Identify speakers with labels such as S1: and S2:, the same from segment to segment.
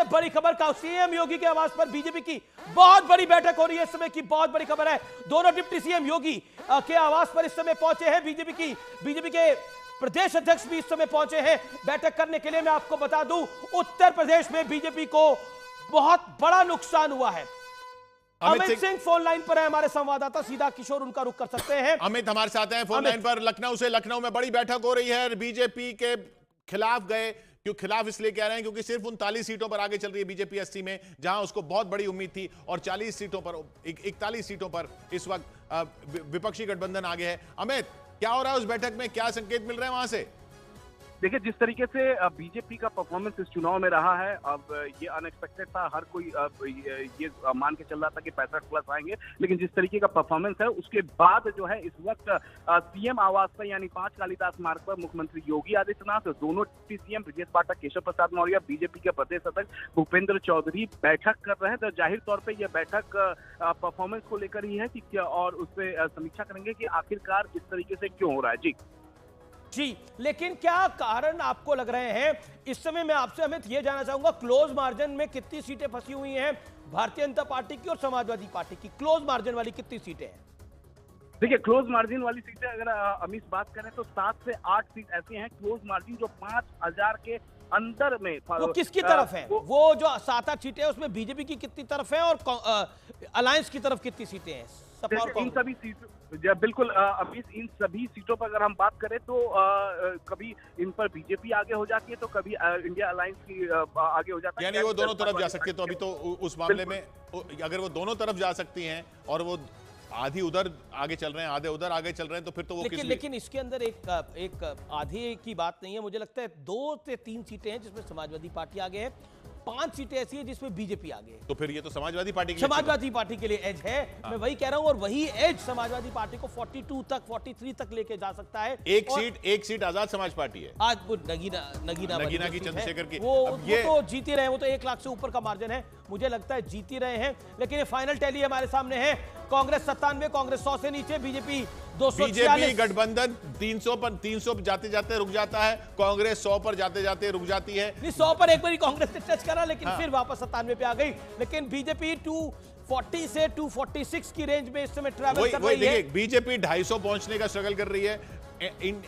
S1: सबसे बड़ी खबर का सीएम योगी के आवास पर बीजेपी की बहुत बड़ी बैठक हो रही है। इस समय की बहुत बड़ी खबर है, दोनों डिप्टी सीएम योगी के आवास पर इस समय पहुंचे हैं। बीजेपी के प्रदेश अध्यक्ष भी इस समय पहुंचे हैं बैठक करने के लिए। मैं आपको बता दूं, उत्तर प्रदेश में बीजेपी को बहुत बड़ा नुकसान हुआ है। अमित सिंह फोन लाइन पर है, हमारे संवाददाता, सीधा किशोर उनका रुख कर सकते हैं।
S2: अमित हमारे साथ हैं फोन लाइन पर लखनऊ से। लखनऊ में बड़ी बैठक हो रही है, बीजेपी के खिलाफ गए। क्यों खिलाफ इसलिए कह रहे हैं क्योंकि सिर्फ 39 सीटों पर आगे चल रही है बीजेपी 80 में, जहां उसको बहुत बड़ी उम्मीद थी, और 40 सीटों पर 41 सीटों पर इस वक्त विपक्षी गठबंधन आगे है। अमित, क्या हो रहा है उस बैठक में, क्या संकेत मिल रहे हैं वहां से?
S3: देखिए, जिस तरीके से बीजेपी का परफॉर्मेंस इस चुनाव में रहा है, अब ये अनएक्सपेक्टेड था। हर कोई ये मान के चल रहा था कि 65+ आएंगे, लेकिन जिस तरीके का परफॉर्मेंस है उसके बाद जो है इस वक्त सीएम आवास पर यानी 5 कालिदास मार्ग पर मुख्यमंत्री योगी आदित्यनाथ, दोनों deputy CM Brajesh Pathak, Keshav Prasad Maurya, BJP के प्रदेश अध्यक्ष भूपेंद्र चौधरी बैठक कर रहे हैं। तो जाहिर तौर पर यह बैठक परफॉर्मेंस को लेकर ही है कि क्या, और उस पर समीक्षा करेंगे कि आखिरकार इस तरीके से क्यों हो रहा है।
S1: जी, लेकिन क्या कारण आपको लग रहे हैं इस समय? मैं आपसे अमित ये जानना चाहूंगा, क्लोज मार्जिन में कितनी सीटें फंसी हुई हैं भारतीय जनता पार्टी की और समाजवादी पार्टी की? क्लोज मार्जिन वाली कितनी सीटें हैं?
S3: देखिए, क्लोज मार्जिन वाली सीटें अगर अमित बात करें तो 7 से 8 सीट ऐसी हैं क्लोज मार्जिन जो 5000 के अंदर में।
S1: वो किसकी तरफ है? वो जो 7-8 सीटें हैं उसमें बीजेपी की कितनी तरफ है और अलायंस की तरफ कितनी सीटें हैं?
S3: इन सभी सीटों, बिल्कुल अभी इन सभी सीटों पर अगर हम बात करें तो कभी इन पर बीजेपी आगे हो जाती है तो कभी इंडिया अलायंस की आगे हो जाती है।
S2: यानी वो दोनों तरफ जा सकती है। तो अभी तो उस मामले में अगर वो दोनों तरफ जा सकती हैं और वो आधी उधर आगे चल रहे हैं, आधे उधर आगे चल रहे हैं, तो फिर तो वो
S1: लेकिन इसके अंदर एक आधे की बात नहीं है। मुझे लगता है 2 से 3 सीटें हैं जिसमें समाजवादी पार्टी आगे है, 5 सीटें ऐसी है जिसमें बीजेपी आगे है।
S2: तो फिर ये तो समाजवादी पार्टी
S1: के लिए एज है। मैं वही कह रहा हूं, और वही एज समाजवादी पार्टी को 42 तक 43 तक लेके जा सकता है।
S2: एक सीट आजाद समाज पार्टी है।
S1: आज वो नगीना की
S2: चंद्रशेखर की
S1: वो तो जीत ही रहे हैं। वो तो 1 लाख से ऊपर का मार्जिन है, मुझे लगता है जीत ही रहे हैं। लेकिन ये फाइनल टैली हमारे सामने है, कांग्रेस 97, कांग्रेस 100 से नीचे, बीजेपी 246।
S2: बीजेपी गठबंधन 300 पर जाते जाते रुक जाता है, कांग्रेस 100 पर जाते जाते रुक जाती है।
S1: 100 पर एक बार कांग्रेस ने टच करा, लेकिन फिर वापस 97 पे आ गई। लेकिन बीजेपी 240 से 246 की रेंज में इस समय ट्रैवल कर रही है।
S2: बीजेपी 250 पहुंचने का स्ट्रगल कर रही है,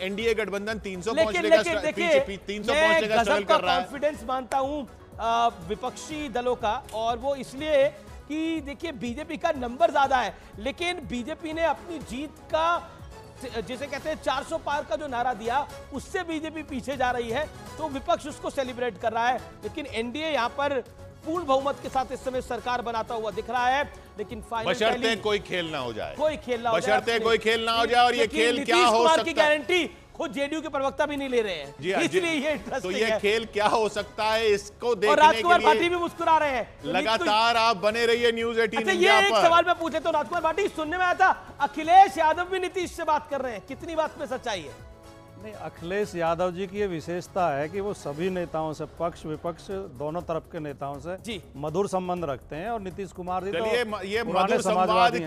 S2: एनडीए गठबंधन 300 पहुंचने का स्ट्रगल कर रहा है।
S1: कॉन्फिडेंस मानता हूं विपक्षी दलों का, और वो इसलिए कि देखिए बीजेपी का नंबर ज्यादा है, लेकिन बीजेपी ने अपनी जीत का, जिसे कहते हैं 400 पार का जो नारा दिया, उससे बीजेपी पीछे जा रही है, तो विपक्ष उसको सेलिब्रेट कर रहा है। लेकिन एनडीए यहां पर पूर्ण बहुमत के साथ इस समय सरकार बनाता हुआ दिख रहा है। लेकिन
S2: बशर्ते कोई खेल ना हो जाए,
S1: बशर्ते
S2: कोई खेल ना हो जाए। और ये खेल क्या हो सकता है
S1: की गारंटी खुद जेडीयू के प्रवक्ता भी नहीं ले रहे हैं, इसलिए ये इंटरेस्टिंग है।
S2: तो ये खेल क्या हो सकता है, इसको देखने
S1: और राजकुमार भाटी भी मुस्कुरा रहे हैं।
S2: लगातार आप बने रहिए न्यूज़ 18
S1: अच्छा,
S2: इंडिया
S1: ये एक सवाल मैं पूछे तो राजकुमार भाटी, सुनने में आया था अखिलेश यादव भी नीतीश से बात कर रहे हैं, कितनी बात में सच्चाई है?
S4: नहीं, अखिलेश यादव जी की ये विशेषता है कि वो सभी नेताओं से, पक्ष विपक्ष दोनों तरफ के नेताओं से मधुर संबंध रखते हैं, और नीतीश कुमार जी तो
S2: ये मधुर संवाद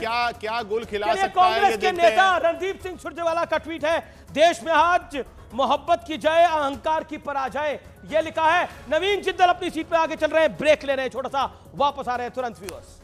S2: क्या गुल खिला सकता है?
S1: कांग्रेस के नेता रणदीप सिंह सुरजेवाला का ट्वीट है, देश में आज मोहब्बत की जय, अहंकार की पराजय, ये लिखा है। नवीन जिंदल अपनी सीट पे आगे चल रहे हैं, ब्रेक ले रहे हैं, छोटा सा वापस आ रहे हैं तुरंत व्यूअर्स।